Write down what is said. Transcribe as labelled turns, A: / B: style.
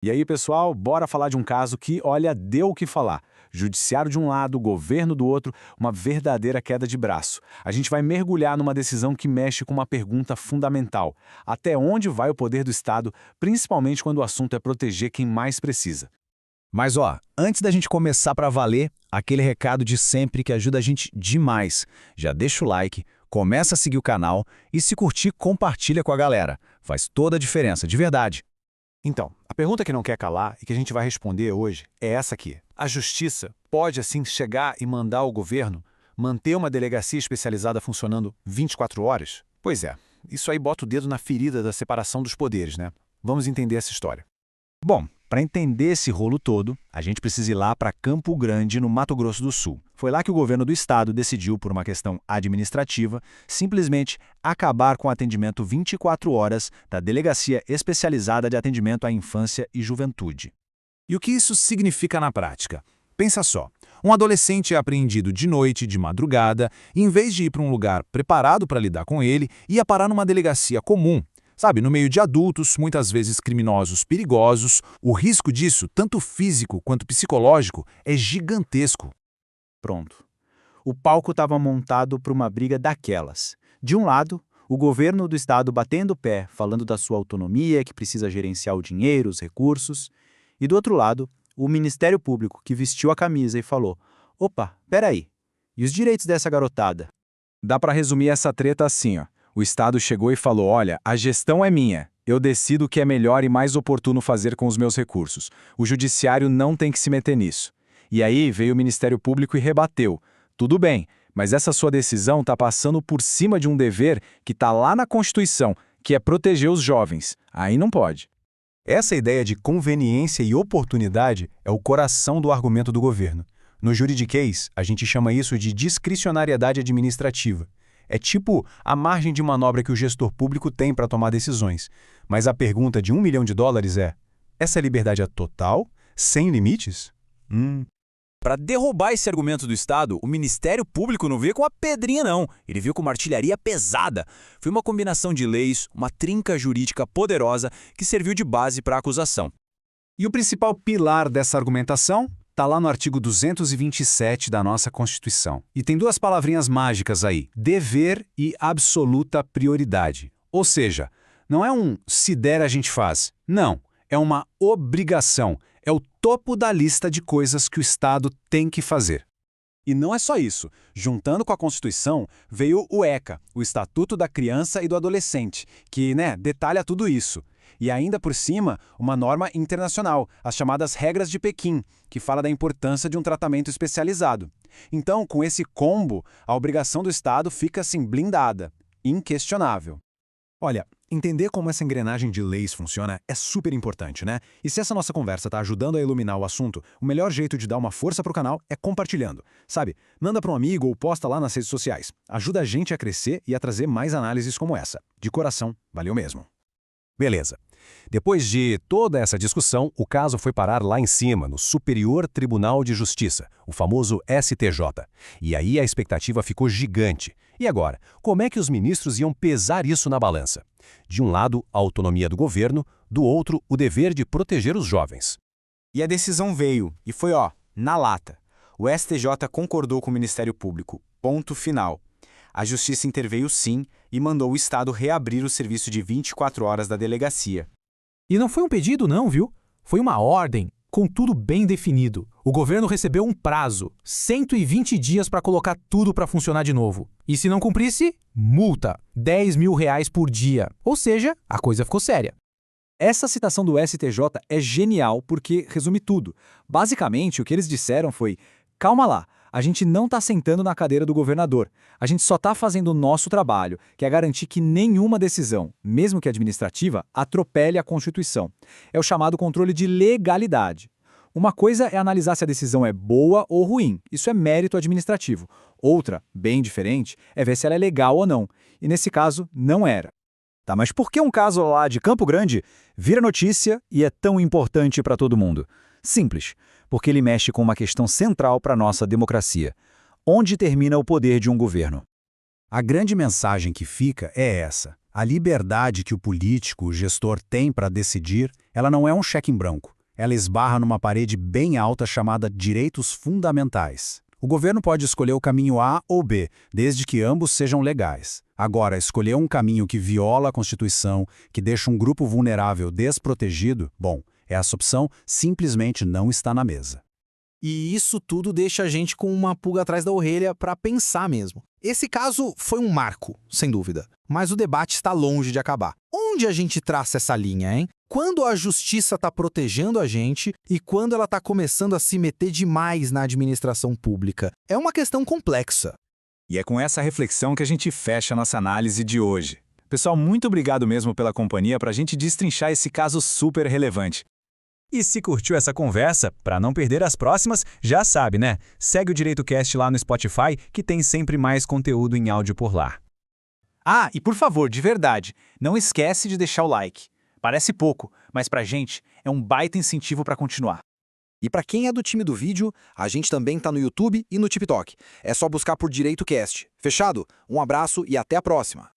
A: E aí, pessoal, bora falar de um caso que, olha, deu o que falar. Judiciário de um lado, governo do outro, uma verdadeira queda de braço. A gente vai mergulhar numa decisão que mexe com uma pergunta fundamental. Até onde vai o poder do Estado, principalmente quando o assunto é proteger quem mais precisa?
B: Mas antes da gente começar para valer, aquele recado de sempre que ajuda a gente demais. Já deixa o like, começa a seguir o canal e se curtir, compartilha com a galera. Faz toda a diferença, de verdade.
C: Então, a pergunta que não quer calar e que a gente vai responder hoje é essa aqui. A justiça pode, assim, chegar e mandar o governo manter uma delegacia especializada funcionando 24 horas? Pois é, isso aí bota o dedo na ferida da separação dos poderes, né? Vamos entender essa história.
B: Bom, para entender esse rolo todo, a gente precisa ir lá para Campo Grande, no Mato Grosso do Sul. Foi lá que o governo do estado decidiu, por uma questão administrativa, simplesmente acabar com o atendimento 24 horas da Delegacia Especializada de Atendimento à Infância e Juventude. E o que isso significa na prática? Pensa só, um adolescente é apreendido de noite, de madrugada, e em vez de ir para um lugar preparado para lidar com ele, ia parar numa delegacia comum. Sabe, no meio de adultos, muitas vezes criminosos perigosos, o risco disso, tanto físico quanto psicológico, é gigantesco.
D: Pronto. O palco estava montado para uma briga daquelas. De um lado, o governo do estado batendo o pé, falando da sua autonomia, que precisa gerenciar o dinheiro, os recursos. E do outro lado, o Ministério Público, que vestiu a camisa e falou: opa, peraí, e os direitos dessa garotada?
A: Dá para resumir essa treta assim, ó. O Estado chegou e falou: olha, a gestão é minha. Eu decido o que é melhor e mais oportuno fazer com os meus recursos. O Judiciário não tem que se meter nisso. E aí veio o Ministério Público e rebateu. Tudo bem, mas essa sua decisão está passando por cima de um dever que está lá na Constituição, que é proteger os jovens. Aí não pode.
C: Essa ideia de conveniência e oportunidade é o coração do argumento do governo. No juridiquês, a gente chama isso de discricionariedade administrativa. É tipo a margem de manobra que o gestor público tem para tomar decisões. Mas a pergunta de $1 milhão é: essa liberdade é total? Sem limites?
B: Para derrubar esse argumento do Estado, o Ministério Público não veio com uma pedrinha, não. Ele veio com uma artilharia pesada. Foi uma combinação de leis, uma trinca jurídica poderosa que serviu de base para a acusação.
A: E o principal pilar dessa argumentação está lá no artigo 227 da nossa Constituição. E tem duas palavrinhas mágicas aí: dever e absoluta prioridade. Ou seja, não é um se der a gente faz. Não, é uma obrigação. É o topo da lista de coisas que o Estado tem que fazer.
C: E não é só isso. Juntando com a Constituição, veio o ECA, o Estatuto da Criança e do Adolescente, que, detalha tudo isso. E ainda por cima, uma norma internacional, as chamadas Regras de Pequim, que fala da importância de um tratamento especializado. Então, com esse combo, a obrigação do Estado fica assim blindada, inquestionável. Olha, entender como essa engrenagem de leis funciona é super importante, né? E se essa nossa conversa está ajudando a iluminar o assunto, o melhor jeito de dar uma força para o canal é compartilhando. Sabe, manda para um amigo ou posta lá nas redes sociais. Ajuda a gente a crescer e a trazer mais análises como essa. De coração, valeu mesmo.
E: Beleza. Depois de toda essa discussão, o caso foi parar lá em cima, no Superior Tribunal de Justiça, o famoso STJ. E aí a expectativa ficou gigante. E agora, como é que os ministros iam pesar isso na balança? De um lado, a autonomia do governo, do outro, o dever de proteger os jovens.
D: E a decisão veio, e foi na lata. O STJ concordou com o Ministério Público. Ponto final. A Justiça interveio sim e mandou o Estado reabrir o serviço de 24 horas da delegacia.
F: E não foi um pedido não, viu? Foi uma ordem, com tudo bem definido. O governo recebeu um prazo, 120 dias para colocar tudo para funcionar de novo. E se não cumprisse, multa, R$10 mil por dia. Ou seja, a coisa ficou séria.
D: Essa citação do STJ é genial porque resume tudo. Basicamente, o que eles disseram foi: calma lá, a gente não está sentando na cadeira do governador. A gente só está fazendo o nosso trabalho, que é garantir que nenhuma decisão, mesmo que administrativa, atropele a Constituição. É o chamado controle de legalidade. Uma coisa é analisar se a decisão é boa ou ruim. Isso é mérito administrativo. Outra, bem diferente, é ver se ela é legal ou não. E nesse caso, não era.
B: Tá, mas por que um caso lá de Campo Grande vira notícia e é tão importante para todo mundo? Simples, porque ele mexe com uma questão central para a nossa democracia. Onde termina o poder de um governo? A grande mensagem que fica é essa: A liberdade que o político, o gestor tem para decidir, ela não é um cheque em branco. Ela esbarra numa parede bem alta chamada direitos fundamentais. O governo pode escolher o caminho A ou B, desde que ambos sejam legais. Agora, escolher um caminho que viola a Constituição, que deixa um grupo vulnerável desprotegido, bom, essa opção simplesmente não está na mesa.
G: E isso tudo deixa a gente com uma pulga atrás da orelha para pensar mesmo. Esse caso foi um marco, sem dúvida, mas o debate está longe de acabar. Onde a gente traça essa linha, hein? Quando a justiça está protegendo a gente e quando ela está começando a se meter demais na administração pública? É uma questão complexa.
A: E é com essa reflexão que a gente fecha a nossa análise de hoje. Pessoal, muito obrigado mesmo pela companhia para a gente destrinchar esse caso super relevante.
C: E se curtiu essa conversa, para não perder as próximas, já sabe, né? Segue o DireitoCast lá no Spotify, que tem sempre mais conteúdo em áudio por lá.
D: Ah, e por favor, de verdade, não esquece de deixar o like. Parece pouco, mas pra gente é um baita incentivo para continuar.
G: E para quem é do time do vídeo, a gente também tá no YouTube e no TikTok. É só buscar por DireitoCast. Fechado? Um abraço e até a próxima!